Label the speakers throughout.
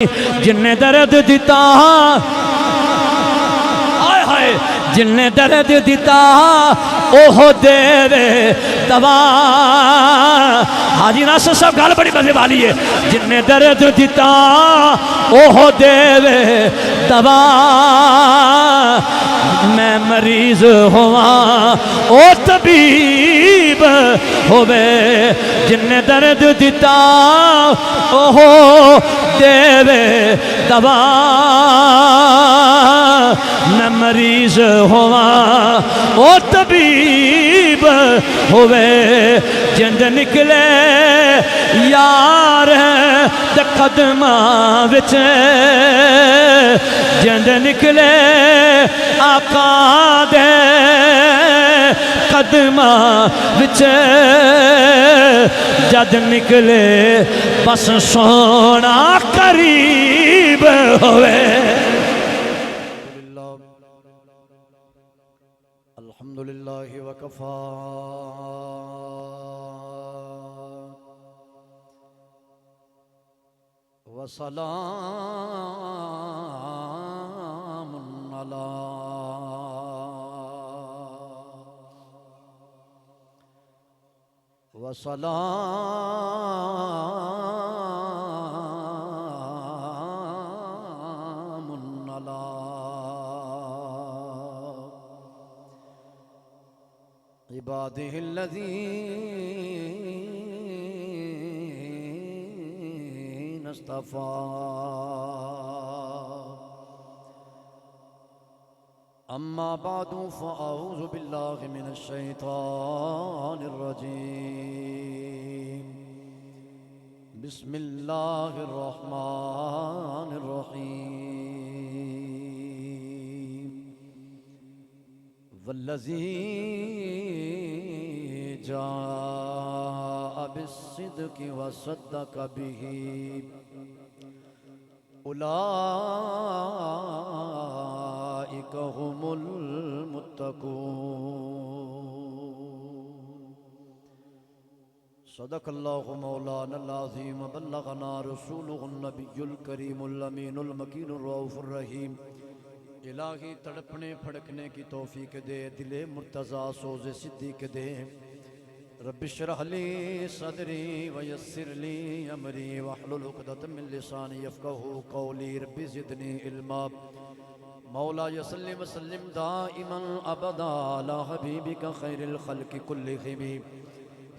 Speaker 1: جن نے درد دیتا آئے ہائے جن نے درد دیتا اوہ دے دوا حاجی ناصر صاحب گال بڑی مزے والی ہے جن نے درد دیتا اوہ دے دوا میں مریض ہوا او طبیب ہوئے جن نے درد دیتا اوہ دے دوا میں مریض ہوا او طبیب ہوئے جند نکلے یار دے قدماں وچ جند نکلے آقا دے قدماں وچ جد نکلے بس سونا قریب ہوئے
Speaker 2: الحمدللہ وکفا وسلام علی وسلام علی عباده الذين اصطفى أما بعد فأعوذ بالله من الشيطان الرجيم بسم الله الرحمن الرحيم والذي جاء بالصدق وصدق به أولئك هم المتقون صدق الله مولانا العظيم بلغنا رسوله النبي الكريم الأمين المكين الرؤوف الرحيم الہی تڑپنے پھڑکنے کی توفیق دے دل مرتضی سوز صدیق دے رب اشرح لی صدری ویسر لی امری واحلل عقدۃ من لسانی یفقہوا قولی رب زدنی علما مولا صلی وسلم دائما ابدا علی حبیبک خیر الخلق کلہم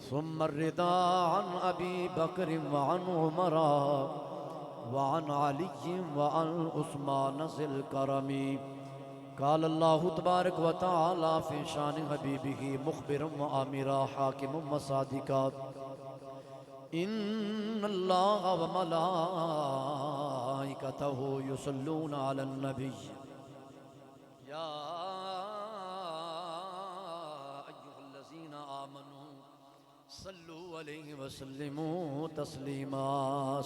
Speaker 2: ثم الرضا عن ابی بکر وعن عمر وعن علی وعن عثمان ذی الکرم قال اللہ تبارک و تعالی فی شان حبیبہ مخبرا و آمرا حاکما و صادقا ان اللہ و ملائکتہ یصلون علی النبی یا ایہا الذین آمنوا صلو علیہ وسلموا تسلیما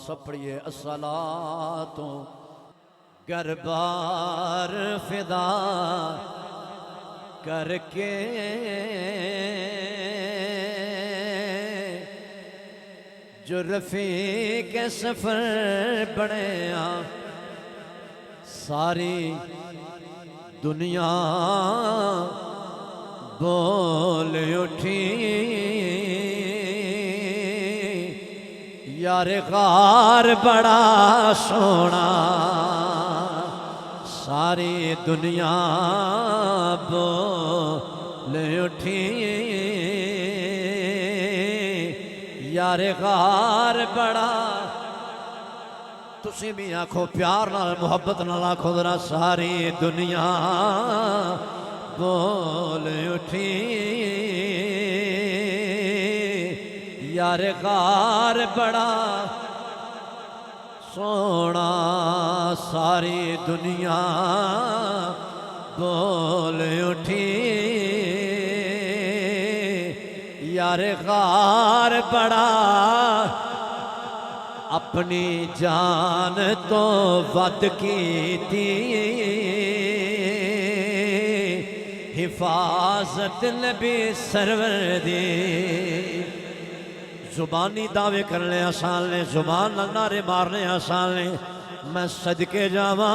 Speaker 2: سب پڑھئے الصلاۃ گر بار فدا کر کے جو رفیق سفر بڑے ساری دنیا بول اٹھی یار غار بڑا سونا ساری دنیا بول اٹھی یار غار بڑا تسی بھی آنکھو پیار نال محبت نال آنکھو ذرا ساری دنیا بول اٹھی یار غار بڑا سونا ساری دنیا بول اٹھی یار غار بڑا اپنی جان تو ود کیتی حفاظت نبی سرور دی زبانی دعوے کرنے آسان لیں، زبان نعرے مارنے آسان لیں، میں صدقے جاواں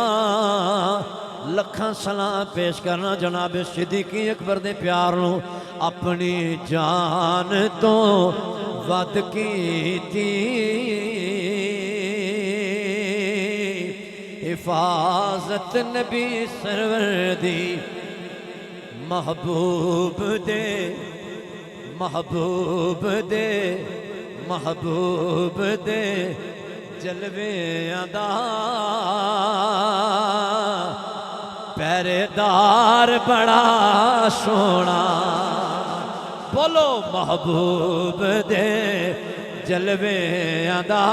Speaker 2: لکھاں سلام پیش کرنا جناب صدیقی اکبر دے پیار نو اپنی جان تو ود کیتی حفاظت نبی سرور دی محبوب دے محبوب دے محبوب دے جلویاں دا پہرے دار بڑا سونا بولو محبوب دے جلویاں دا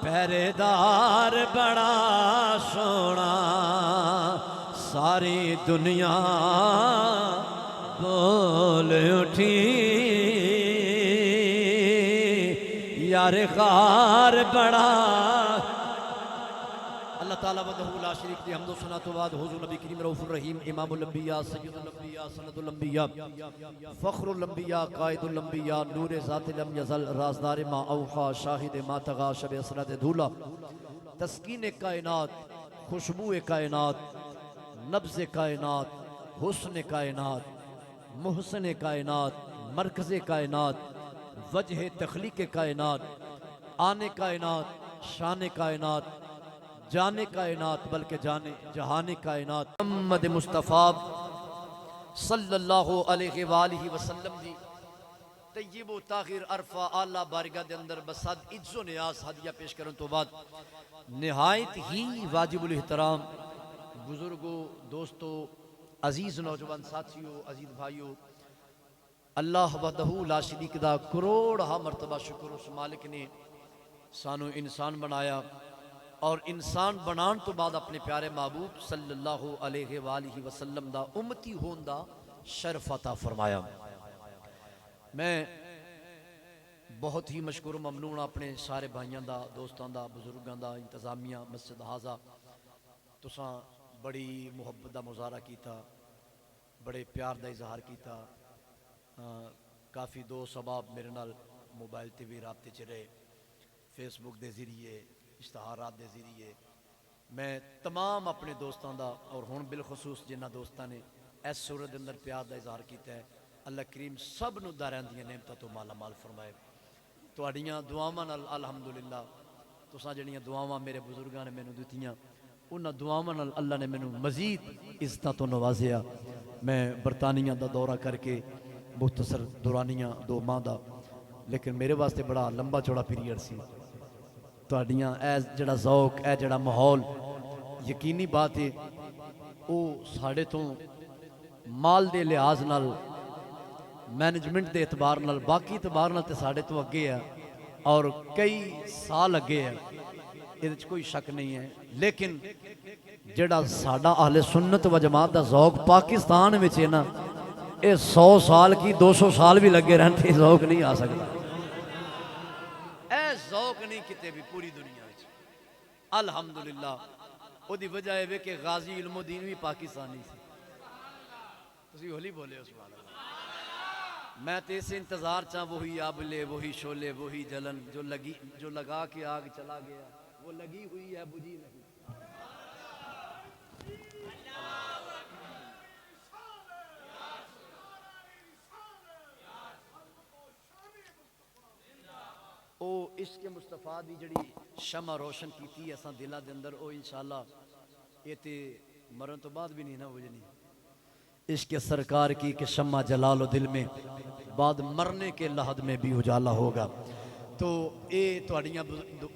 Speaker 2: پہرے دار بڑا سونا ساری دنیا بول اٹھی یار غار بڑا اللہ تعالیٰ وحدہ لا شریک دی حمد و ثنا تو بعد حضور نبی کریم رؤوف الرحیم امام الانبیاء سید الانبیاء سند الانبیاء فخر الانبیاء قائد الانبیاء نور ذات لم یزل رازدار ما اوحا شاہد ما تغا شب اسرت دھولا تسکین کائنات خوشبو کائنات نبض کائنات حسن کائنات محسن کائنات مرکز کائنات وجہ تخلیق کائنات آنے کائنات شان کائنات جانے کائنات بلکہ جانے جہان کائنات محمد مصطفیٰ صلی اللہ علیہ وآلہ وسلم دی طیب و طاہر عرفہ اعلیٰ بارگاہ دے اندر بساد عز و نیاز ہدیہ پیش کرن تو بعد نہایت ہی واجب الاحترام بزرگوں دوستوں عزیز نوجوان ساتھیوں عزیز بھائیوں اللہ وحدہ لا شریک دا کروڑ مرتبہ شکر اس مالک نے سانو انسان بنایا اور انسان بنان تو بعد اپنے پیارے محبوب صلی اللہ علیہ وآلہ وسلم دا امتی ہون دا شرف عطا فرمایا میں بہت ہی مشکور و ممنون اپنے سارے بھائیاں دا دوستان دا بزرگان دا انتظامیہ مسجد حاضہ تساں بڑی محبت دا مظاہرہ کیتا بڑے پیار دا اظہار کیتا کافی دوست احباب میرے نال موبائل تے بھی رابطے چ رہے فیس بک دے ذریعے اشتہارات دے ذریعے میں تمام اپنے دوستان دا اور ہون بالخصوص جنہ دوستان نے اس صورت اندر پیار دا اظہار کیتا ہے اللہ کریم سب نو داراں دیاں نعمتاں تو مالا مال فرمائے تہاڈیاں دعاواں نال الحمدللہ تساں جڑیاں دعاواں میرے بزرگاں نے مینوں دتیاں انہاں دعاواں نال اللہ نے مینوں مزید عزتاں تو نوازیا میں برطانیہ دا دورہ کر کے مختصر دورانیاں 2 ماہ دا لیکن میرے واسطے بڑا لمبا چوڑا پیریڈ سی تہاڈیاں اے جڑا ذوق اے جڑا ماحول یقینی بات ہے او ساڈے تو مال دے لحاظ نال مینجمنٹ دے اعتبار نال باقی اعتبار نال تے ساڈے تو اگے ہے اور کئی سال اگے ہے یہ کوئی شک نہیں ہے لیکن جڑا ساڈا اہل سنت و جماعت دا ذوق پاکستان وچ ہے نا اے 100 سال کی 200 سال بھی لگے رہنے ذوق نہیں آ سکتا اے ذوق نہیں کتے بھی پوری دنیا وچ الحمدللہ او دی وجہ ہے کہ غازی علم و دین بھی پاکستانی سی تسی ہولی بولے ہو سبحان اللہ میں تے سے انتظار چاہ وہی آبلے وہی شولے وہی جلن جو لگا کے آگ چلا گیا وہ لگی ہوئی ہے بجھی نہیں او عشق مصطفیٰ دی جڑی شمع روشن کیتی ایسا دلہ دے اندر او انشاءاللہ یہ تے مرن تو بعد بھی نہیں نا بجھنی عشق سرکار کی کہ شمع جلال و دل میں بعد مرنے کے لحد میں بھی اجالا ہوگا تو اے تہاڈیاں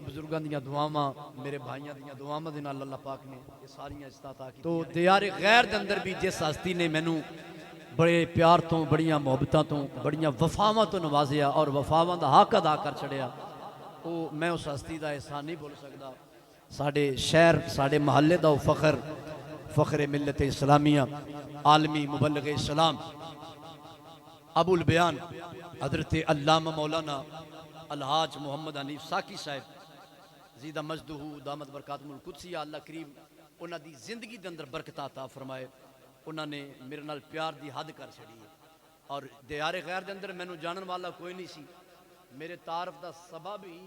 Speaker 2: بزرگاں دیاں دعاواں میرے بھائیاں دیاں دعاواں دے نال اللہ پاک نے یہ ساریاں عزتاں کی تو دیار غیر دے اندر بھی جس ہستی نے مینوں بڑے پیار تو بڑیاں محبتاں تو بڑیاں وفاواں تو نوازیا اور وفاواں دا حق ادا کر چھڑیا او میں اس ہستی دا احسان نہیں بھول سکدا ساڈے شہر ساڈے محلے دا فخر ملت اسلامیہ عالمی مبلغ اسلام ابو البیان حضرت علامہ مولانا الحاج محمد حنیف ساکی صاحب زیدہ مجدہ دامت برکاتہ القدسیہ اللہ کریم انہاں دی زندگی دے اندر برکت عطا فرمائے انہاں نے میرے نال پیار دی حد کر چھڑی ہے اور دیار غیر دے اندر مینوں جانن والا کوئی نہیں سی میرے تعارف دا سبب ہی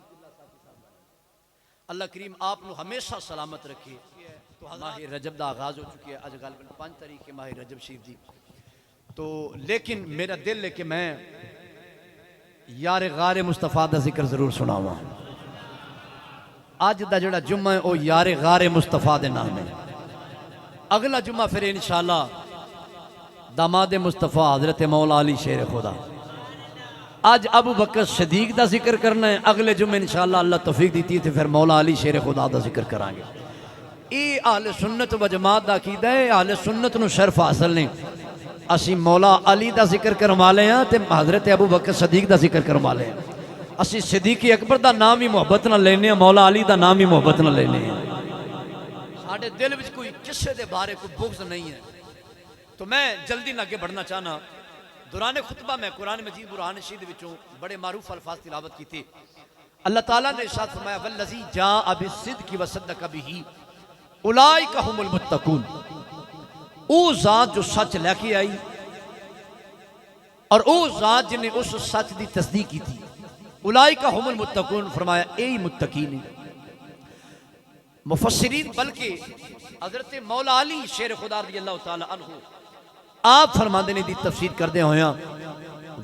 Speaker 2: اللہ کریم آپ نو ہمیشہ سلامت رکھے. تو ماہ رجب دا آغاز ہو چکی ہے, اج غالباً 5 تاریخ ماہ رجب شریف دی. تو لیکن میرا دل ہے کہ میں یار غار مصطفیٰ دا ذکر ضرور سناواں. اج دا جڑا جمعہ ہے وہ یار غار مصطفیٰ دے نام ہے. اگلا جمعہ پھر انشاءاللہ داماد مصطفیٰ حضرت مولا علی شیر خدا. آج ابو بکر صدیق دا ذکر کرنا ہے, اگلے جمعے انشاءاللہ اللہ توفیق دیتی تھی پھر مولا علی شیر خدا دا ذکر کرانگے. اے اہل سنت و جماعت دا عقیدہ ہے, اہل سنت نو شرف حاصل نہیں. اسی مولا علی دا ذکر کروا لے ہیں تے حضرت ابو بکر صدیق دا ذکر کروا لے ہیں. اسی صدیق اکبر دا نام ہی محبت نہ لینے ہیں, مولا علی دا نام ہی محبت نہ لینے ہیں. ساڑھے دل وچ کوئی کسے دے بارے کوئی بغض نہیں ہے. تو میں جلدی نہ آگے بڑھنا چاہنا. دوران خطبہ میں قرآن مجید برہان رشید وچوں بڑے معروف الفاظ تلاوت کی تھی. اللہ تعالیٰ نے ارشاد فرمایا والذی جاء بالصدق وصدق بہ اولئک ھم المتقون. او ذات جو سچ لے کے آئی اور او ذات جن نے اس سچ دی تصدیق کی تھی, اولئک ھم المتقون, فرمایا اے متقین. مفسرین بلکہ حضرت مولا علی شیر خدا رضی اللہ تعالی عنہ آپ فرماندے نے دی تفسیر کردے ہویا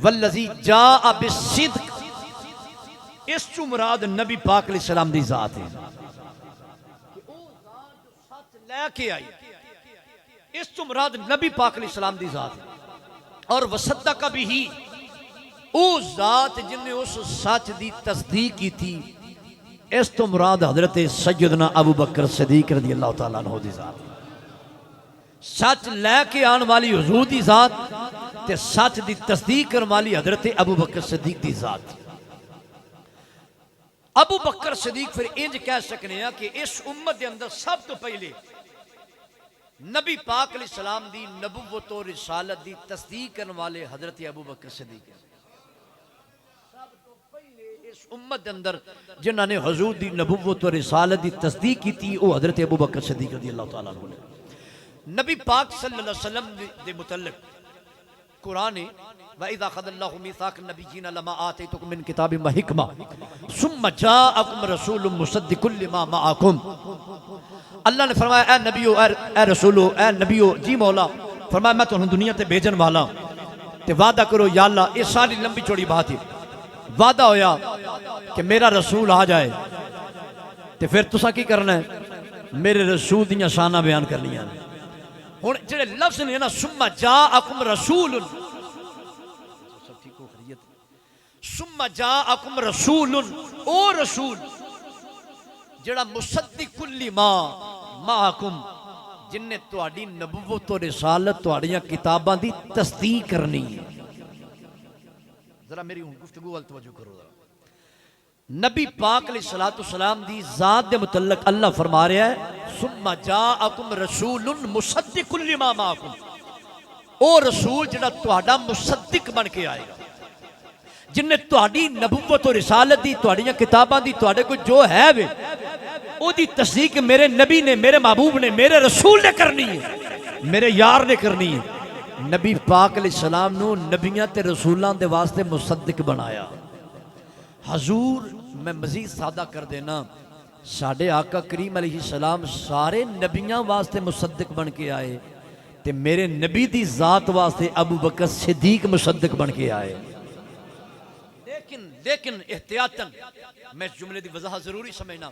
Speaker 2: والذی جاء بالصدق, اس چو مراد نبی پاک علیہ السلام دی ذات ہے کہ او ذات جو سچ لے کے آئی, اس چو مراد نبی پاک علیہ السلام دی ذات ہے. اور وصدق بہ, او ذات جن نے اس سچ دی تصدیق کی تھی, اس تو مراد حضرت سیدنا ابو بکر صدیق رضی اللہ تعالیٰ عنہ دی ذات. سچ لے کے آن والی حضور دی ذات تے سچ دی تصدیق کرنے والی حضرت ابو بکر صدیق دی ذات. ابو بکر صدیق پھر انج کہہ سکنے ہیں کہ اس امت دے اندر سب تو پہلے نبی پاک علیہ السلام دی نبوت و رسالت دی تصدیق کرنے والے حضرت ابو بکر صدیق ہیں. اس امت اندر جنہاں نے حضور دی نبوت و رسالت دی تصدیق کی تھی وہ حضرت ابو بکر صدیق رضی اللہ تعالیٰ عنہ. نبی پاک صلی اللہ علیہ وسلم دے متعلق قرآن وَإِذَا خَذَ اللَّهُ مِيثَاقَ النَّبِيِّينَ لَمَا آتَيْتُكُم مِّن كِتَابٍ وَحِكْمَةٍ ثُمَّ جَاءَكُمْ رَسُولٌ مُصَدِّقٌ لِّمَا مَعَكُمْ. اللہ نے فرمایا اے نبیو اے رسولو اے نبیو جی مولا, فرمایا میں تمہیں دنیا تے بھیجن والا تے وعدہ کرو یا اللہ. یہ ساری لمبی چوڑی بات ہے. وعدہ ہویا کہ میرا رسول آ جائے تے پھر تسا کی کرنا ہے, میرے رسول دیاں شانہ بیان کرنی ہیں. ہن جڑے لفظ نے نا ثم جاءکم رسول, ثم جاءکم رسول, او رسول جڑا مصدق لما معکم, جن نے تہاڈی نبوت و رسالت تہاڈیاں کتاباں دی تصدیق کرنی ہے. ذرا میری گفتگو وال توجہ کرو. ذرا نبی پاک علیہ السلام دی ذات دے متعلق اللہ فرما رہا ہے ثم جاءکم رسول مصدق لما معکم, او رسول جڑا تہاڈا مصدق بن کے آئے گا, جن نے تہاڈی نبوت و رسالت دی تہاڈیاں کتاباں دی تہاڈے کو جو ہے وے او دی تصدیق میرے نبی نے, میرے محبوب نے, میرے رسول نے کرنی ہے, میرے یار نے کرنی ہے. نبی پاک علیہ السلام نو نبیاں تے رسولاں دے واسطے مصدق بنایا. حضور میں مزید سادہ کر دینا, ساڑھے آقا کریم علیہ السلام سارے نبیاں واسطے مصدق بن کے آئے تے میرے نبی دی ذات واسطے ابو بکر صدیق مصدق بن کے آئے. لیکن احتیاطاً میں اس جملے دی وضاحت ضروری سمجھنا,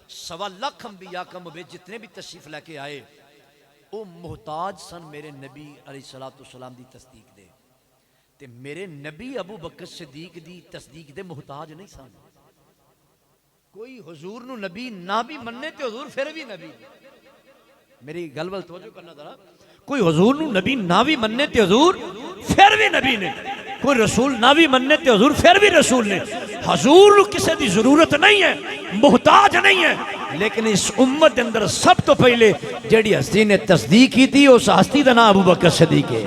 Speaker 2: 1.25 لاکھ انبیاء کا مبید جتنے بھی تشریف لے کے آئے وہ محتاج سن میرے نبی علیہ السلام دی تصدیق دے, تے میرے نبی ابو بکر صدیق دی تصدیق دے محتاج نہیں سن. کوئی حضور نو نبی نہ بھی مننے تے حضور پھر بھی نبی. میری گل ول توجہ کرنا ذرا, کوئی حضور نو نبی نہ بھی مننے تے حضور پھر بھی نبی نے, کوئی رسول نہ بھی مننے تے حضور پھر بھی رسول نے. حضور کسی دی ضرورت نہیں ہے, محتاج نہیں ہے, لیکن اس امت کے اندر سب تو پہلے جڑی ہستی نے تصدیق کی تھی اس ہستی دا نام ابو بکر صدیق ہے.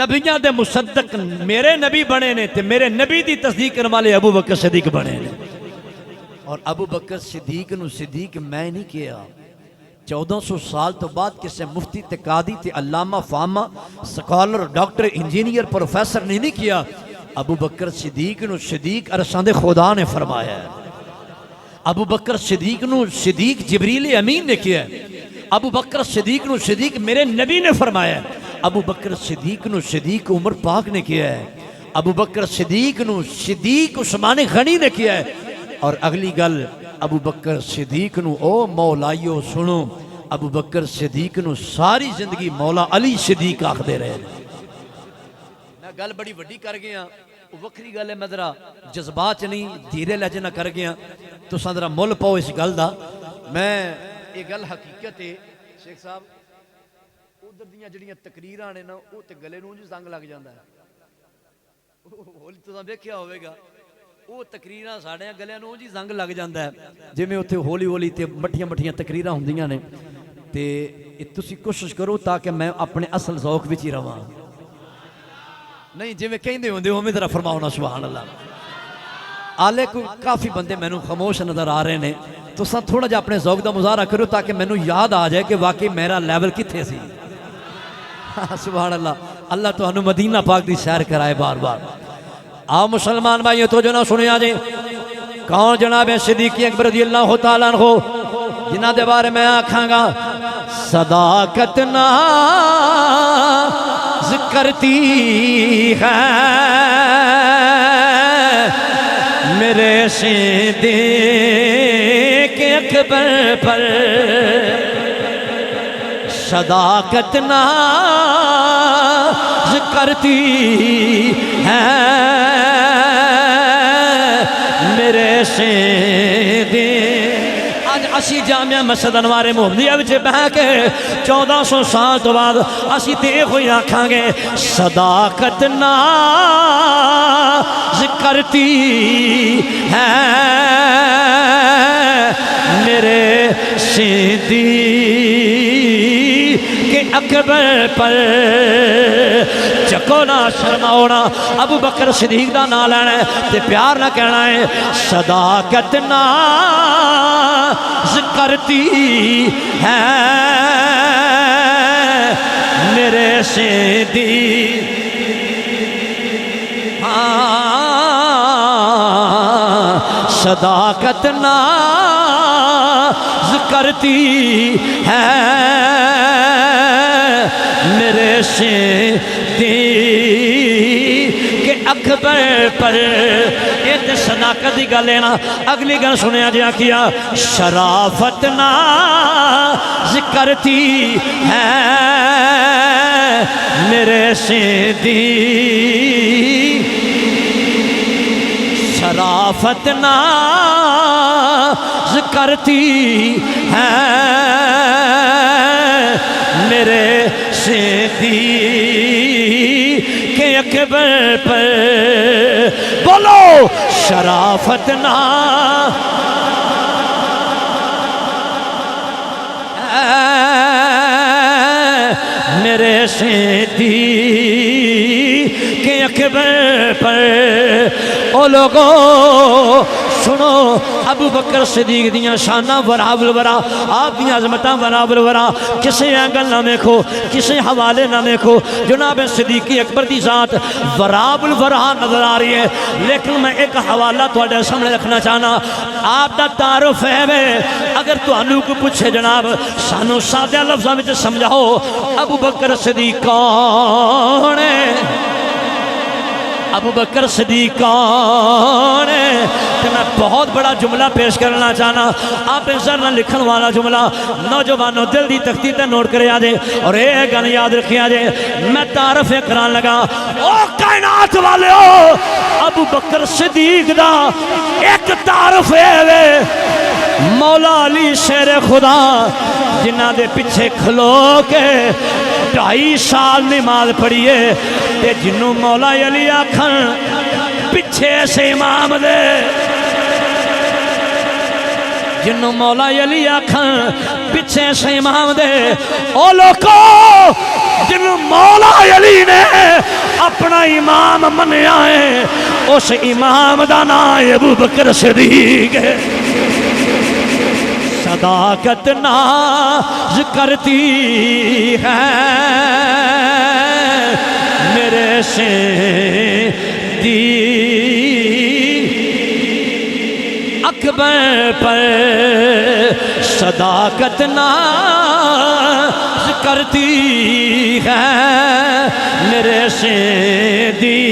Speaker 2: نبیاں دے مصدق میرے نبی بنے نے تے میرے نبی دی تصدیق کرنے والے ابو بکر صدیق بنے نے. اور ابو بکر صدیق نو صدیق میں نہیں کیا, 1400 سال تو بعد کسے مفتی تے قاضی تے علامہ فاہمہ سکالر ڈاکٹر انجینئر پروفیسر نے نہیں کیا. ابو بکر صدیق نو صدیق عرشاں دے خدا نے فرمایا ہے. ابو بکر صدیق نو صدیق جبریل امین نے کیا ہے. ابو بکر صدیق نو صدیق میرے نبی نے فرمایا ہے. ابو بکر صدیق نو صدیق عمر پاک نے کیا ہے. ابو بکر صدیق نو صدیق عثمان غنی نے کیا ہے. اور اگلی گل ابو بکر صدیق نو او مولائیو سنو ابو بکر صدیق نو ساری زندگی مولا علی صدیق آخدے رہے. میں گل بڑی وڈی کر گیا وکری گل ہے میں ذرا جذبات نہیں دھیرے لہجے نہ کر گیا تو ذرا مل پاؤ اس گل دا. میں یہ گل حقیقت ہے شیخ صاحب ادھر دیاں جڑیاں تقریراں نے نا وہ تے گلے نوں جی زنگ لگ جاندا ہے. ہولی تو ویکھیا ہوے گا وہ تقریراں ساڈے گلیاں نوں جی زنگ لگ جاندا ہے جویں اوتھے ہولی ہولی تے مٹھیاں مٹھیاں تقریراں ہوندیاں نے. تے تسی کوشش کرو تاکہ میں اپنے اصل ذوق وچ ہی رہواں نہیں جویں کہندے ہوندے اوویں ذرا فرماؤ نا سبحان اللہ. آلے کو کافی بندے مینوں خاموش نظر آ رہے نے تو تھوڑا جا اپنے ذوق دا مظاہرہ کرو تاکہ مینوں یاد آ جائے کہ واقعی میرا لیول کتھے سی. سبحان اللہ. اللہ تہانوں مدینہ پاک دی سیر کرائے بار بار. آؤ مسلمان بھائیو تو جو نہ سنیا جی کون جناب صدیق اکبر رضی اللہ تعالیٰ عنہ جنہ دے بارے میں آکھاں گا صداقت ناز کرتی ہے میرے صدیق اکبر پر صداقت ناز کرتی ہے میرے صدیق. آج اسی جامعہ مسجد انوار محمدیہ وچ بہ کے 1400 سال تو بعد اسی تے ہوئی آکھاں گے صداقت ناز کرتی ہے میرے صدیق اکبر پر. چکو نہ شرماؤنا ابو بکر صدیق دا نام لینا ہے تے پیار نہ کہنا ہے. صداقت ناز کرتی ہے میرے صدیق. صداقت ناز کرتی ہے میرے صدیق اکبر پر. یہ صداقت دی گل ہے نا. اگلی گل سنیا جا کیا شرافت ناز کرتی ہے میرے صدیق. شرافت ناز کرتی ہے میرے صدیق اکبر پر. بولو شرافت ناز میرے صدیق اکبر پر. او لوگو سنو ابو بکر صدیق دیاں شانہ برابر برا آپ دیاں عظمتاں برابر برا کسے اینگل نہ دیکھو کسے حوالے نہ دیکھو جناب صدیق اکبر دی ذات برابر برا نظر آ رہی ہے. لیکن میں ایک حوالہ تواڈے سامنے رکھنا چاہنا. آپ دا تعارف ہے اگر تانوں کو پوچھے جناب سانو سادہ لفظاں وچ سمجھاؤ ابو بکر صدیق کون ہے. ابو بکر صدیق کون ہے. کہ میں بہت بڑا جملہ پیش کرنا چاہنا. آپ ذرا نہ لکھن والا جملہ نوجوانوں دل دی تختی تے نوٹ کرے آجے اور ایک گل یاد رکھے آجے. میں تعارف کران لگا او کائنات والے ہو ابو بکر صدیق دا ایک تعارف ہے مولا علی شیر خدا جنہ دے پیچھے کھلو کے 2.5 سال نماز پڑھیے تے جنوں مولا علی آکھن پیچھے سے امام دے جنوں مولا علی آکھن پیچھے سے امام دے. او لوکو جنوں مولا علی نے اپنا امام منیا ہے اس امام دا نام ابو بکر صدیق ہے. صداقت ناز کرتی ہے میرے صدیق
Speaker 1: اکبر پر صداقت ناز کرتی ہے میرے سیدی.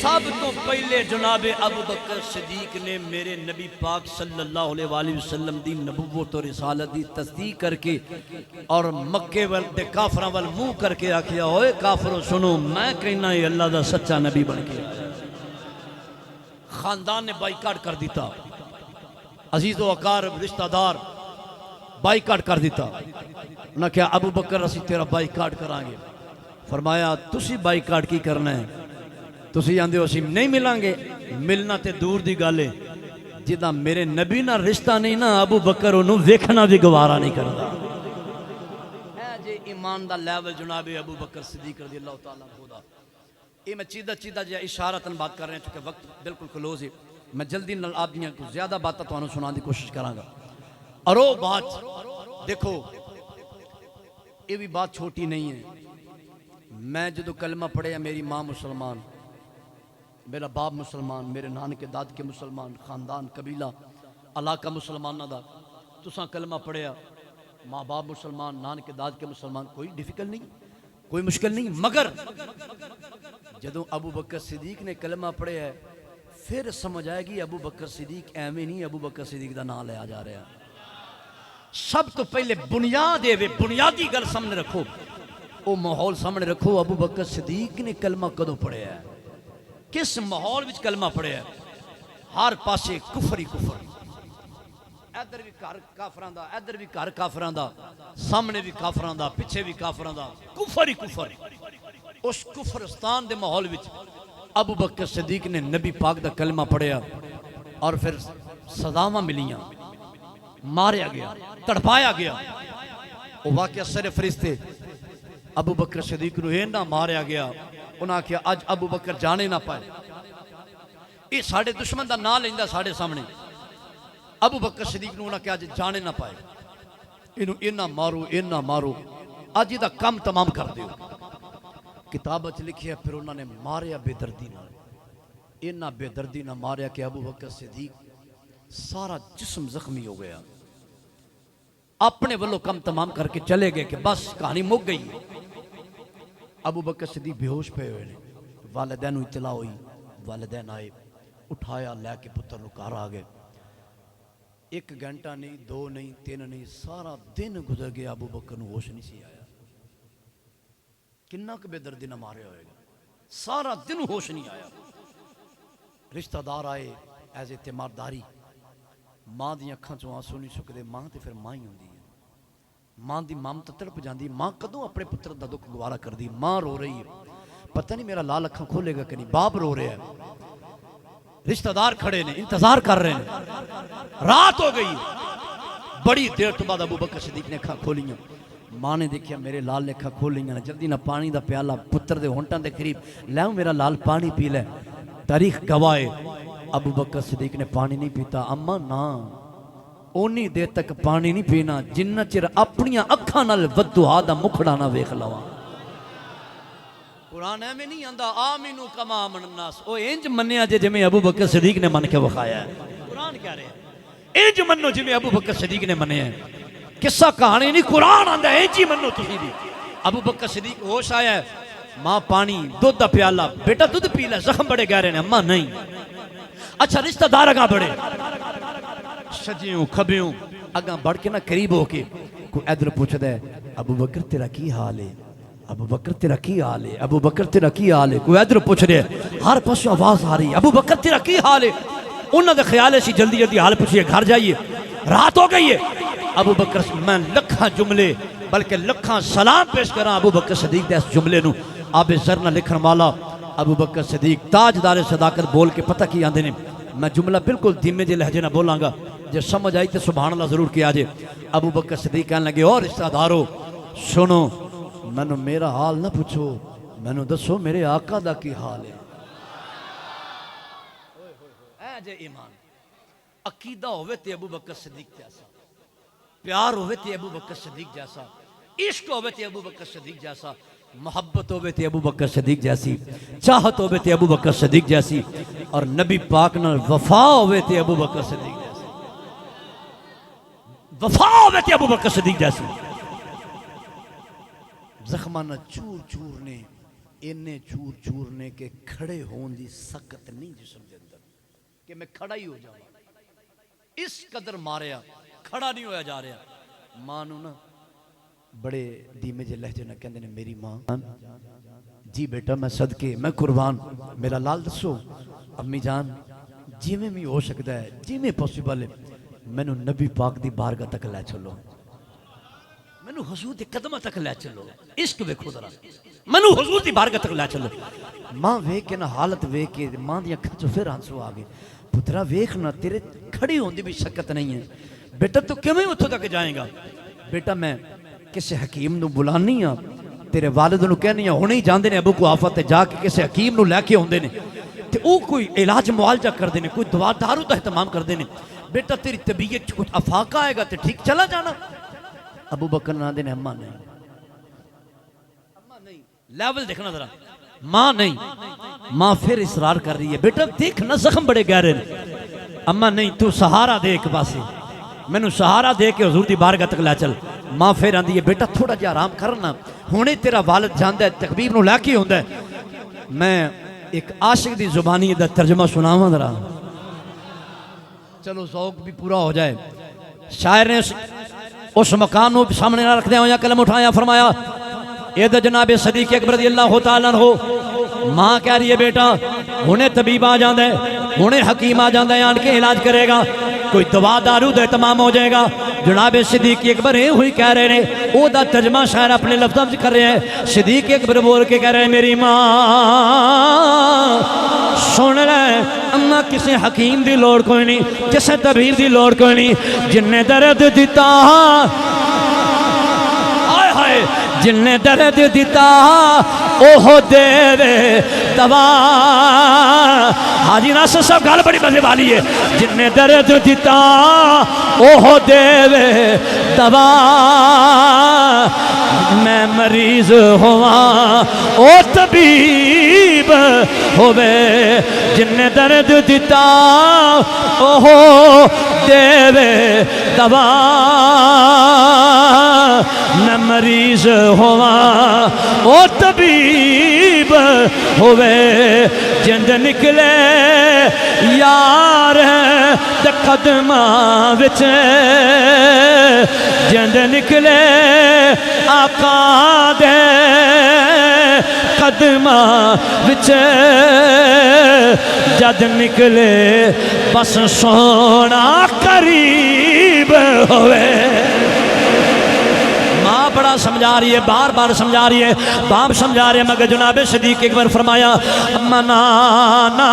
Speaker 1: سب تو پہلے جناب ابو بکر صدیق نے میرے نبی پاک صلی اللہ علیہ وآلہ وسلم دی نبوت و رسالت دی تصدیق کر کے اور مکے والے کافراں وال منہ کر کے آکھیا ہوئے کافرو سنو میں کہنا یہ اللہ دا سچا نبی بن کے. خاندان نے بائیکاٹ کر دیتا, عزیز و اقارب رشتہ دار بائیکاٹ کر دیتا. نہ کیا ابو بکر اسی تیرا بائیکاٹ کریں گے. فرمایا تسی بائیکاٹ کی کرنا ہے, تسی آندے ہو اسی نہیں ملیں گے. ملنا تے دور دی گالے جدا میرے نبی نہ رشتہ نہیں نا ابو بکر انہوں ویکھنا بھی گوارا نہیں کرتا. اے جے ایمان دا لیول جناب ابو بکر صدیق رضی اللہ تعالیٰ خدا. یہ میں چیدہ جا اشارتاً بات کر رہے ہیں چونکہ وقت بالکل کلوز ہے. میں جلدی نال آپ دیاں کچھ زیادہ باتیں تو انہوں سنان دی کوشش کراں گا. اور وہ بات دیکھو یہ بھی بات چھوٹی نہیں ہے. میں جدو کلمہ پڑھے ہیں میری ماں مسلمان, میرا باپ مسلمان, میرے نانکے داد کے مسلمان, خاندان قبیلہ علاقہ مسلمانہ دا. تساں کلمہ پڑھیا ماں باپ مسلمان, نانکے داد کے مسلمان, کوئی ڈیفیکل نہیں, کوئی مشکل نہیں. مگر جدوں ابو بکر صدیق نے کلمہ پڑھے ہے پھر سمجھ آئے گی ابو بکر صدیق ایویں نہیں ابو بکر صدیق دا نام لیا جا رہا. سب تو پہلے بنیاد بنیادی گل سامنے رکھو, وہ ماحول سامنے رکھو. ابو بکر صدیق نے کلمہ کدوں پڑھے ہے, کس ماحول وچ کلمہ پڑھے ہے؟ ہر پاسے کفر ہی کفر, ادھر بھی گھر کافراں دا, ادھر بھی گھر کافراں دا, سامنے بھی کافراں دا, پیچھے بھی کافراں دا, کفر ہی کفر. اس کفرستان دے ماحول وچ ابو بکر صدیق نے نبی پاک دا کلمہ پڑھیا اور پھر سزاواں ملیاں, ماریا گیا, تڑپایا گیا. وہ واقعہ سر فرشتے ابو بکر صدیق نو نہ ماریا گیا. انہاں کیا اج ابو بکر جانے نہ پائے, یہ ساڑھے دشمن دا نام لیندہ ساڑھے سامنے. ابو بکر صدیق نو انہاں کیا اج جانے نہ پائے, انہوں اینا مارو اج دا کم تمام کر دیو. کتابت لکھی ہے پھر انہوں نے ماریا بے دردی نہ, اینا بے دردی نہ ماریا کہ ابو بکر صدیق سارا جسم زخمی ہو گیا. اپنے والوں کم تمام کر کے چلے گئے کہ بس کہانی مک گئی. ابو بکر صدیق بے ہوش پہ ہوئے, والدین اطلاع ہوئی, والدین آئے, اٹھایا لے کے پتر نو گھر آ گئے. 1 گھنٹہ نہیں, 2 نہیں, 3 نہیں, سارا دن گزر گیا. ابو بکر نو ہوش نہیں سی آیا. کنہ کہ بے دردی نہ مارے ہوئے گا, سارا دن ہوش نہیں آیا. رشتہ دار آئے ایز اعتماداری. ماں دی اکھاں چوں آنسو نہیں سکدے, ماں تے پھر ماں ہی ہوندی ہے. ماں دی ممتا تڑپ جاندی, ماں کدوں اپنے پتر دا دکھ گوارا کر دی. ماں رو رہی ہے, پتہ نہیں میرا لال اکھاں کھولے گا کہ نہیں. باپ رو رہے ہیں, رشتہ دار کھڑے نے انتظار کر رہے ہیں. رات ہو گئی, بڑی دیر تو بعد ابو بکر صدیق نے اکھاں کھولیاں. ماں نے دیکھیا میرے لال نے اکھاں کھولیاں, جلدی نہ پانی دا پیالہ پتر دے ہونٹاں دے قریب لیاؤ, میرا لال پانی پی لے. تاریخ گواہ ابو بکر صدیق نے پانی نہیں پیتا. اما نا اونی دیر تک پانی نہیں پینا جنہ چر اپنیاں اکھاں نال ودعا دا مکھڑا نہ ویکھ لواں. قرآن میں نہیں آندا آمینو کما آمن الناس, او انج منیا جے میں ابو بکر صدیق نے من کے بخایا ہے. قرآن کہہ رہے ہیں انج منو جے ابو بکر صدیق نے منیا ہے. قصہ کہانی نہیں, قرآن آندا انج ہی منو تسی بھی. ابو بکر صدیق ہوش آیا ہے, ماں پانی دودھ دا پیالہ, بیٹا دودھ پی لے, زخم بڑے گہرے نے. اماں نہیں. اچھا رشتہ دار اگاں بڑے, سجیوں کھبیوں اگاں بڑھ کے نہ قریب ہو کے کوئی ادھر پوچھ دے ابو بکر تیرا کی حال ہے, ابو بکر تیرا کی حال ہے, ابو بکر تیرا کی حال ہے. کوئی ادھر پوچھ رہے, ہر پاس آواز آ رہی, ابو بکر تیرا کی حال ہے. انہوں نے خیال ہے سی جلدی جلدی حال پوچھئے, گھر جائیے, رات ہو گئی ہے. ابو بکر میں لکھاں جملے بلکہ لکھاں سلام پیش کراں ابو بکر صدیق دے اس جملے نو. آب زر نہ لکھن والا ابو بکر صدیق تاجدار صداقت بول کے پتہ کی آندے نے. میں جملہ بالکل دھیمے جے لہجے نہ بولاں گا, جے سمجھ آئی تے سبحان اللہ ضرور کیا جے. ابو بکر صدیق کہنے لگے اور رشتہ دارو سنو, مینو میرا حال نہ پوچھو, مینو دسو میرے آقا دا کی حال ہے. اے جے ایمان عقیدہ ہوئے تے ابو بکر صدیق جیسا, پیار ہوئے تے ابو بکر صدیق جیسا, عشق ہوئے تے ابو بکر صدیق جیسا. محبت ہوئے تے ابو بکر صدیق جیسی، چاہت ہوئے تے ابو بکر صدیق جیسی، اور نبی پاک نال وفا ہوئے تے ابو بکر صدیق جیسی، وفا ہوئے تے ابو بکر صدیق جیسی۔ زخمانہ چور چور نے، انہیں چور چور نے کہ کھڑے ہون دی سکت نہیں جسم دے اندر کہ میں کھڑا ہی ہو جاؤں، اس قدر ماریا، کھڑا نہیں ہویا جا رہا۔ ماں نو نا بڑے دیمے جے لہجے نہ کہندے نے میری ماں، جی بیٹا میں صدقے میں قربان، میرا لال دسو امی جان جی میں بھی ہو سکتا ہے، جی میں پوسیبل ہے، میں نو نبی پاک دی بارگاہ تک لے چلو، میں نو حضور دی قدمہ تک لے چلو، عشق ویکھو ذرا، میں نو حضور دی بارگاہ تک لے چلو۔ ماں ویکھ کے نا حالت ویکھ کے ماں دی اکھاں چوں پھر آنسو آ گئے، پترا ویکھ نا تیرے کھڑی ہوندی بھی شکت نہیں ہے، بیٹا تو کیویں اتھوں تک جائیں گا؟ بیٹا میں کسے حکیم نو بلانی ہاں، تیرے والد نو کہنی ہاں ہونے ہی جاندے نے ابو کو آفت تے جا کے کسے حکیم نو لے کے ہوندے نے تے او کوئی علاج معالجہ کر دینے، کوئی دوا دارو دا اہتمام کر دینے، بیٹا تیری طبیعت کچھ افاقہ آئے گا تے ٹھیک چلا جانا۔ ابو بکر نہ دینے اماں نہیں، اماں نہیں، لیول دیکھنا ذرا، ماں نہیں، ماں پھر اصرار کر رہی ہے، بیٹا دیکھ نہ زخم بڑے گہرے نے، اماں نہیں تو سہارا دے ایک پاسے، میں نو سہارا دے کے حضور دی بارگاہ تک لے چل۔ ماں پھر آندی ہے بیٹا تھوڑا جا آرام کرنا، ہونے تیرا والد جاندہ ہے تکبیر نو لے کے ہوندہ ہے۔ میں ایک عاشق دی زبانی دا ترجمہ سناواں ذرا، چلو ذوق بھی پورا ہو جائے۔ شاعر نے اس مقام نو سامنے نہ رکھ دیا یا قلم اٹھایا، فرمایا اے دا جناب صدیق اکبر رضی اللہ تعالیٰ عنہ، ماں کہہ رہی ہے بیٹا ہونے طبیب آ جاندہ ہے، ہونے حکیم آ جاندہ ہے، آن کے علاج کرے گا، کوئی دوا دارو دا اہتمام ہو جائے گا۔ جناب صدیق اکبر ہوئی کہہ رہے ہیں، او دا ترجمہ شاعر اپنے لفظوں سے کر رہے ہیں۔ صدیق اکبر بول کے کہہ رہے ہیں میری ماں سن لے، اما کسی حکیم دی لوڑ کوئی نہیں، کسی طبیب دی لوڑ کوئی نہیں، جن نے درد دیتا آئے ہائے، جن نے درد دیتا اوہ دے وے دوا۔ حاجی ناصر صاحب گل بڑی مزے والی ہے، جن نے درد دیتا اوہ دے وے دوا، میں مریض ہوا او طبیب ہوئے، جن نے درد دیتا اوہ دے وے دوا، میں مریض ہوا او طبیب ہوئے، جند نکلے یار دے قدماں وچ، جند نکلے آقا دے قدماں وچ، جد نکلے بس سونا قریب ہوئے۔ ماں بڑا سمجھا رہی ہے، بار بار سمجھا رہی ہے، باپ سمجھا رہے ہیں، مگر جناب صدیق ایک بار فرمایا اما نا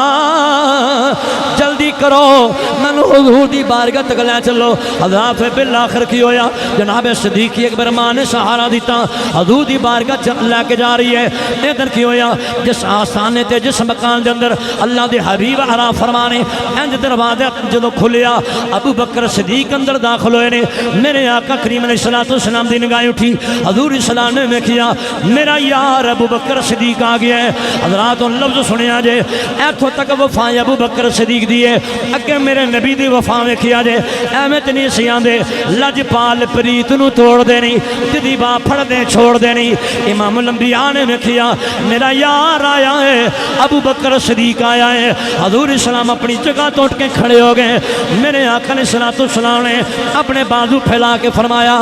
Speaker 1: جلدی کرو، میں حضور دی بارگاہ تک لے چلو۔ حضرات بالآخر کی ہویا، جناب صدیق ایک بار ماں نے سہارا دیتا، حضور دی بارگاہ لے کے جا رہی ہے۔ ادھر کی ہویا، جس آستانے تے جس مکان دے اندر اللہ دے حبیب آرام فرمانے انج دروازہ جدوں کھلیا، ابو بکر صدیق اندر داخل ہوئے نے۔ میرے آقا کریم علیہ السلام دی نگاہ اٹھی، حضور السلام نے میں کیا میرا یار ابو بکر صدیق آ گیا ہے۔ حضرات لفظ سنیا جے، ایتھوں تک وفا ابو بکر صدیق دی ہے، اگے میرے نبی دی وفا میں کیا جے، احمد نہیں سیاں دے لج پال پریت نو توڑ دینی، جدی با پھڑ دے چھوڑ دینی۔ امام الانبیاء نے میں کیا میرا یار آیا ہے، ابو بکر صدیق آیا ہے۔ حضور السلام اپنی جگہ تو اٹھ کے کھڑے ہو گئے۔ میرے آقا علیہ السلام نے اپنے بازو پھیلا کے فرمایا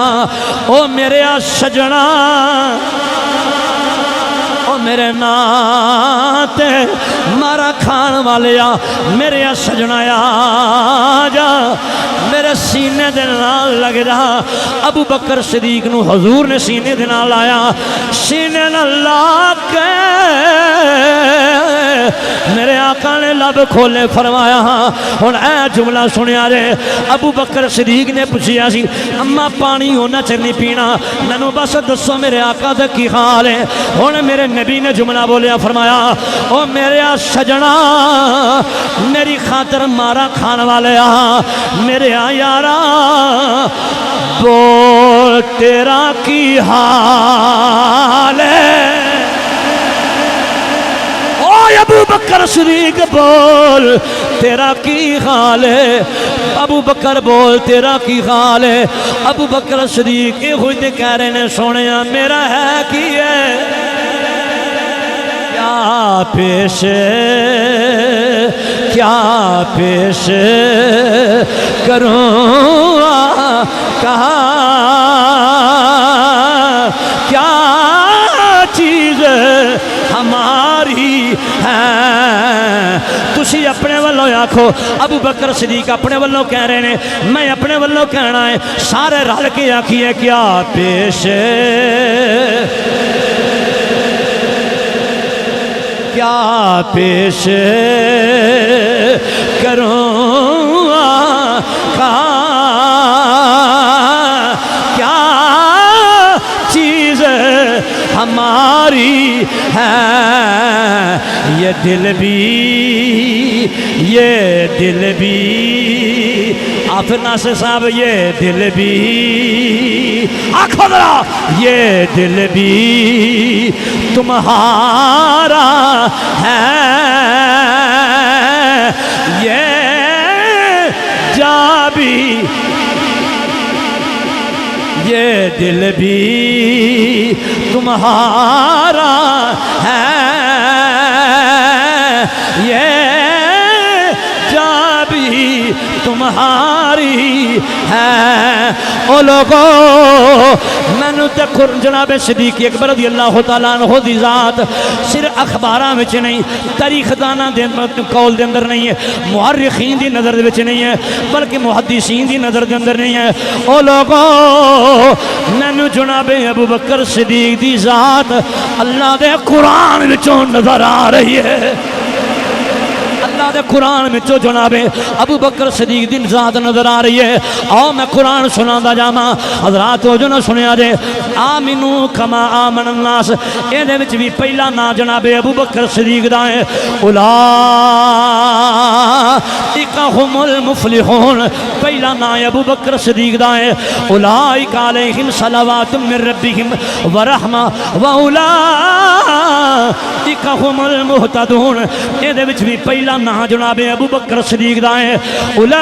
Speaker 1: او میرے سجنا، او میرے ناتے مارا کھان والیا، میرے سجنا آ جا، میرے سینے دے نال لگ جا۔ ابو بکر صدیق نو حضور نے سینے دے نال آیا، سینے نال لا کے میرے آقا نے لب کھولے، فرمایا ہن اے جملہ سنیا جے۔ ابو بکر صدیق نے پوچھیا سی اما پانی ہونا چر نہیں پینا، مینوں بس دسو میرے آقا دا کی حال ہے۔ ہن میرے نبی نے جملہ بولیا، فرمایا او میرے سجنا، میری خاطر مارا کھان والے آ، میرے یارا بول تیرا کی حال ہے۔ ابو بکر صدیق بول تیرا کی حال ہے، ابو بکر بول تیرا کی حال ہے۔ ابو بکر صدیق یہ ہوئی تے کہہ رہے نے سونے میرا ہے کی ہے، کیا پیش کروں کہا کیا چیز ہماری ہے۔ تسی اپنے والوں آکھو، ابو بکر صدیق اپنے والوں کہہ رہے ہیں، میں اپنے والوں کہنا ہے، سارے رل کے آکھیے کیا پیش کیا پیش کروں کہا کیا چیز ہماری ہے، یہ دل بھی آپ ناصر صاحب یہ دل بھی آنکھوں ذرا، یہ دل بھی تمہارا ہے، یہ جا بھی یہ دل بھی تمہارا ہے، یہ جا بھی تمہاری ہے۔ او لوگو میں نے جناب صدیق اکبر رضی اللہ تعالیٰ عنہ دی ذات صرف اخباراں وچ نہیں، تاریخ داناں دے قول دے اندر نہیں ہے، مورخین دی نظر دے وچ نہیں ہے، بلکہ محدثین دی نظر دے اندر نہیں ہے۔ او لوگو میں نے جناب ابو بکر صدیق دی ذات اللہ دے قرآن وچوں نظر آ رہی ہے، اللہ دے قرآن میں جو جناب ابو بکر صدیق دی ذات نظر آ رہی ہے۔ آؤ میں قرآن سنانا جاما، حضرات ہو جو نہ سنیا جے، آمنو کما آمن الناس، اے دے وچ بھی پہلا نا جناب ابو بکر صدیق دا ہے، اولئک هم المفلحون، پہلا نا ابو بکر صدیق دا ہے، اولئک علیہم صلوات من ربہم ورحمہ واولئک هم المہتدون، اے دے وچ بھی پہلا نا جناب ابو بکر صدیق دا ہے، اولئک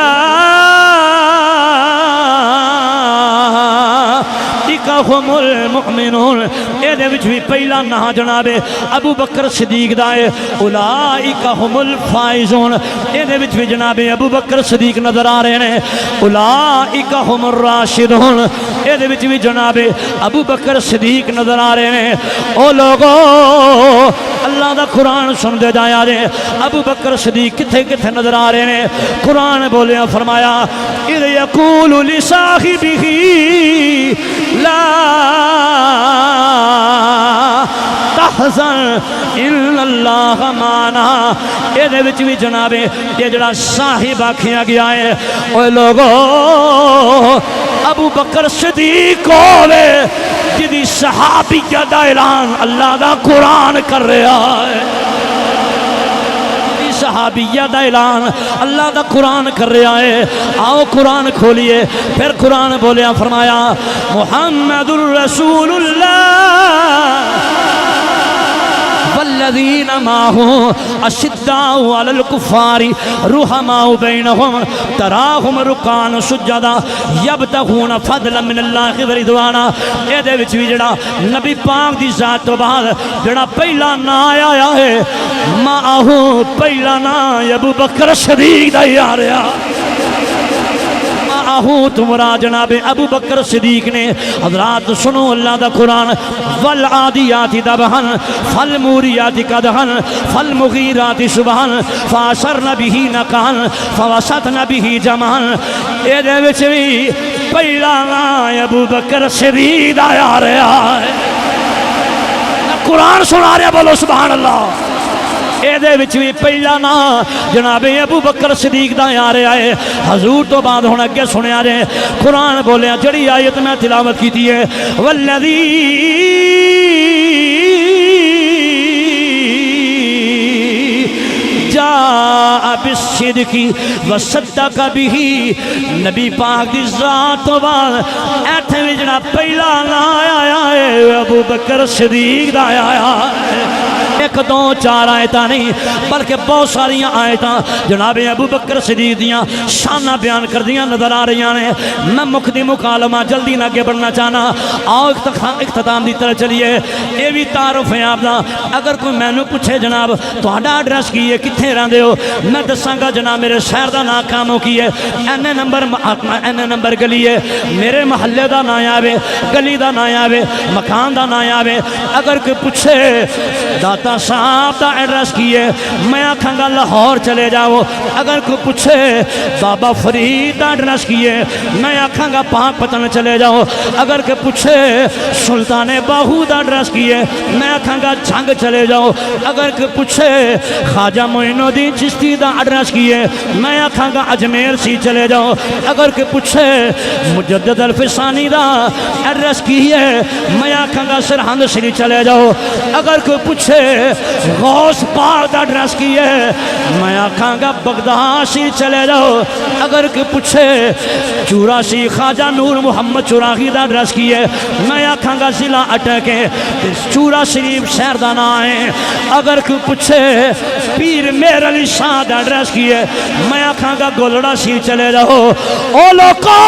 Speaker 1: هم المؤمنون، اے دے وچ بھی پہلا نا جناب ابو بکر صدیق دا ہے، اولئک هم الفائزون، اے دے وچ بھی جناب ابو بکر صدیق نظر آ رہے ہیں، اولئک هم الراشدون، اے دے وچ بھی جناب ابو بکر صدیق نظر آ رہے ہیں۔ او لوگو اللہ دا قرآن سن دے جایا جے، ابو بکر صدیق کتھے کتھے نظر آ رہے ہیں، قرآن بولیا فرمایا اذ یقول لصاحبہ لا تحزن ان اللہ معنا، اے دے وچ بھی جناب یہ جڑا صاحب آکھیا گیا ہے، اوے لوگو ابو بکر صدیق ہوے جدی صحابیہ دا اعلان اللہ دا قرآن کر رہا ہے، صحابیہ دا اعلان اللہ دا قرآن کر رہا ہے۔ آؤ قرآن کھولیے، پھر قرآن بولیا فرمایا محمد الرسول اللہ والذین معہ اشداء علی الکفار رحماء بینہم تراہم رکعا سجدا یبتغون فضلا من اللہ ورضوانا، اے دے وچ بھی جڑا نبی پاک دی ذات تو بعد جڑا پہلا نا آیا ہے، معہ پہلا نا ابو بکر صدیق دا ہی آ رہا، تمہارا جناب ابو بکر صدیق نے۔ حضرات سنو اللہ دا قرآن، والعادیات دبحن فالموریات قدحن فالمغیرات صبحن فاثرن بہ نقعن فوسطن بہ جمعن، اے دے وچ بھی پہلا نا ابو بکر صدیق آیا رہا ہے، قرآن سنا رہا، بولو سبحان اللہ۔ اے دے وچ بھی پہلا نا جناب ابو بکر صدیق دا آ رہا ہے۔ حضور تو بعد ہن اگے سنیا جے قرآن بولیا جڑی آیت میں تلاوت کیتی ہے، والذی جاء بالصدق وصدق به، نبی پاک دی ذات تو بعد ایتھے وچ جڑا پہلا نا آیا ہے ابو بکر صدیق دا آیا ہے۔ ایک دو چار آیتاں نہیں بلکہ بہت ساری آیتاں جناب ابو بکر صدیق دیاں شانہ بیان کر دیاں نظر آ رہی ہیں۔ میں مقدم مکالمہ جلدی نہ آگے بڑھنا چاہنا، آؤ اختتام دی طرح چلیے۔ یہ بھی تعارف ہے آپ دا، اگر کوئی میں نے پوچھے جناب تہاڈا ایڈریس کی ہے کتنے رہندے ہو، میں دساں گا جناب میرے شہر دا نام کاموں کی ہے این نمبر گلی ہے، میرے محلے دا نام آوے، گلی دا نام آوے، مکان دا نام آوے۔ اگر کوئی پوچھے داتا صاحب دا ایڈریس کی ہے، میں آکھاں گا لاہور چلے جاؤ۔ اگر کوئی پوچھے بابا فرید دا ایڈریس کی ہے، میں آکھاں گا پاک پتن چلے جاؤ۔ اگر کوئی پوچھے سلطان باہو دا ایڈریس کی ہے، میں آکھاں گا جھنگ چلے جاؤ۔ اگر کوئی پوچھے خواجہ معین الدین چشتی دا ایڈریس کی ہے، میں آکھاں گا اجمیر سی چلے جاؤ۔ اگر کوئی پوچھے مجدد الفسانی دا ایڈریس کی ہے، میں آکھاں گا سرہند سی چلے جاؤ۔ اگر کوئی پوچھے غوث پاک دا ایڈریس کی ہے، میں آکھاں گا بغداد سی چلے جاؤ۔ اگر کوئی پوچھے چوراسی خواجہ نور محمد چوراہی دا ایڈریس کی ہے، میں آکھاں گا ضلع اٹک چورا شریف شہر دا نام ہے۔ اگر کوئی پوچھے پیر مہر علی شاہ دا ایڈریس کی ہے، میں آکھاں گا گولڑا سی چلے جاؤ۔ او لوکو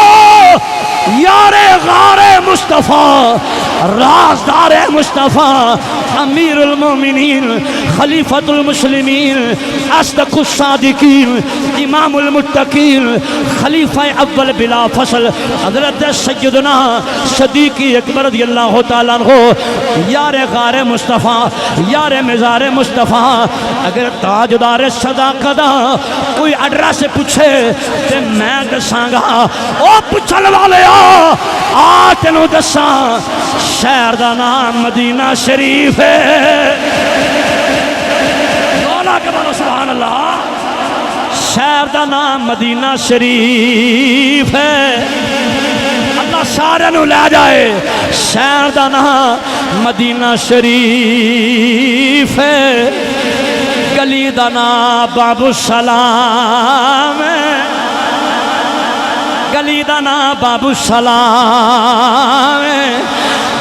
Speaker 1: یار غار مصطفیٰ، رازدار مصطفیٰ، امیر المومنین، خلیفۃ المسلمین، اصدق الصادقین، امام المتقین، خلیفہ اول بلا فصل حضرت سیدنا صدیق اکبر رضی اللہ تعالیٰ عنہ، یار غار مصطفیٰ، یار مزار مصطفیٰ۔ اگر تاجدار صداقت کوئی ایڈریس پوچھے تے میں دساں گا او پوچھن والے آ تینوں دساں شہر دا نام مدینہ شریف ہے۔ بولا کہ بولو سبحان اللہ۔ شہر دا نام مدینہ شریف ہے، اللہ سارے نو لے جائے۔ شہر دا نام مدینہ شریف ہے، گلی دا نام باب السلام ہے، گلی دا نام باب السلام ہے۔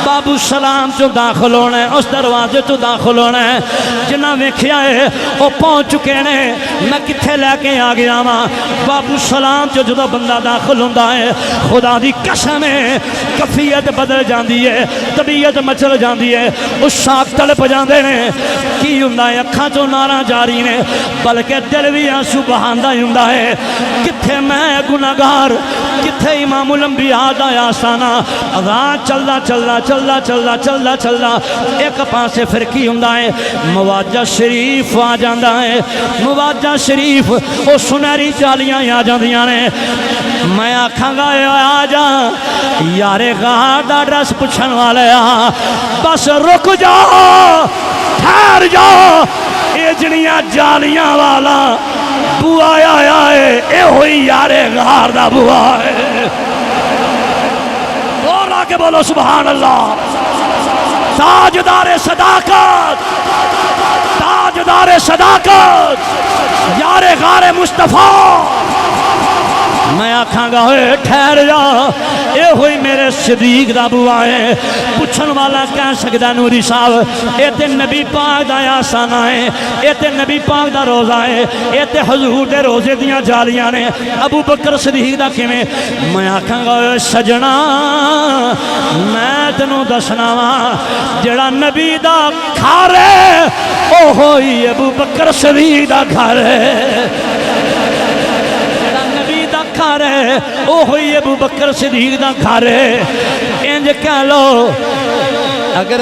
Speaker 1: باب السلام جو داخل ہونا ہے، اس دروازے تو داخل ہونا ہے۔ جنہ ویکھیا ہے وہ پہنچ چکے نے، میں کتھے لے کے آ گیا ماں۔ باب السلام جو جدو بندہ داخل ہوندہ ہے، خدا دی قسم ہے کفیت بدل جاندی ہے، طبیعت مچل جاندی ہے، اس شاک تڑپ جاندے نے۔ کی ہوندہ ہے اکھاں چو نارا جاری نے، بلکہ دل بھی آنسو بہاندہ ہوندہ ہے۔ کتھے میں گناہگار، کتھے امام الانبیاء دا آستانہ، اذان چلدا چلدا چلدا چلدا چلدا چلدا ایک پاسے پھر کی ہوندہ ہے مواجہ شریف آ جاندہ ہے۔ مواجہ شریف وہ سنہری جالیاں آ جاندیاں نے۔ میں آکھاں گا آ جا یار غار دا ایڈریس پوچھن والے آ، بس رک جاؤ ٹھہر جاؤ، اے جڑیاں جالیاں والا بوا آیا ہے، اے ہوئی یار غار دا بوا ہے۔ بولا کہ بولو سبحان اللہ۔ تاجدار صداقت، تاجدار صداقت، یار غار مصطفیٰ۔ میں آکھاں گا ہوئے ٹھہر جا، اے ہوئی میرے صدیق دا بوا ہے۔ پوچھن والا کہہ سکتا نوری صاحب اے تے نبی پاک دا آسانہ ہے، اے تے نبی پاک دا روزہ ہے، اے تے حضور دے روزے دیاں جالیاں نے، ابو بکر صدیق دا کیویں؟ میں آکھاں گا ہوئے سجنا میں تینوں دسنا وا جڑا نبی دا گھر ہے او ہوئی ابو بکر صدیق دا گھر ہے۔ گھر ہے او ہوئی ابو بکر صدیق دا گھر ہے۔ انج کہہ لو اگر